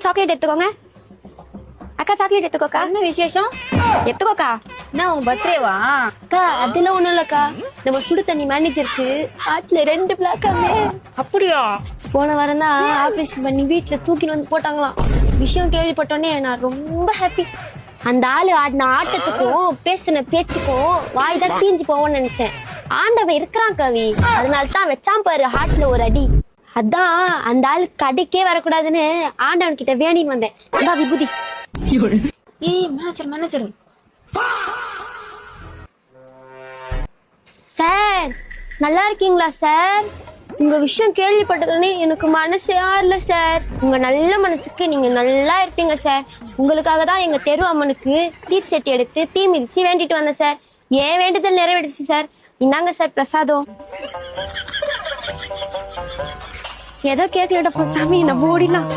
Chocolate எடுத்துக்கோங்க. அக்கா chocolate எடுத்துக்கோக்கா. என்ன விசேஷம்? எடுத்துக்கோக்கா. என்ன உன் பர்த்டேவா? அக்கா அதெல்லாம் ஒண்ணும் இல்லக்கா, நம்ம சுடு தண்ணி மேனேஜருக்கு ஹார்ட்ல 2 பிளாக்காமே. அப்படியா? போன வாரம் தான் ஆபரேஷன் பண்ணி வீட்டுல தூக்கின்னு வந்து போட்டாங்களாம். விஷயம் கேள்விப்பட்டோன்னே நான் ரொம்ப ஹாப்பி. அந்த ஆளு ஆடின ஆட்டத்துக்கும் பேசின பேச்சுக்கும் வாய் தான் தீஞ்சு போவோம்னு நினைச்சேன். ஆண்டவன் இருக்கிறான் கவி, அதனால தான் வச்சான் பாரு ஹார்ட்ல ஒரு அடி. அதான் அந்த ஆளு கடைக்கே வரக்கூடாதுன்னு ஆண்டவன் கிட்ட வேண்டின்னு வந்தேன். அதான் விபூதி. ஏய் மேனேஜர் சார் நல்லா இருக்கீங்களா சார்? உங்க விஷயம் கேள்விப்பட்டதுன்னே எனக்கு மனசே ஆறல சார். உங்க நல்ல மனசுக்கு நீங்க நல்லா இருப்பீங்க சார். உங்களுக்காக தான் எங்க தெரு அம்மனுக்கு தீச்சட்டி எடுத்து தீ மிதிச்சு வேண்டிட்டு வந்தேன் சார். ஏன் வேண்டுதல் நிறைவேறிச்சு சார். இந்தாங்க சார் பிரசாதம். ஏதோ கேட்கலடா சாமி, நம்ம ஓடிடலாம்.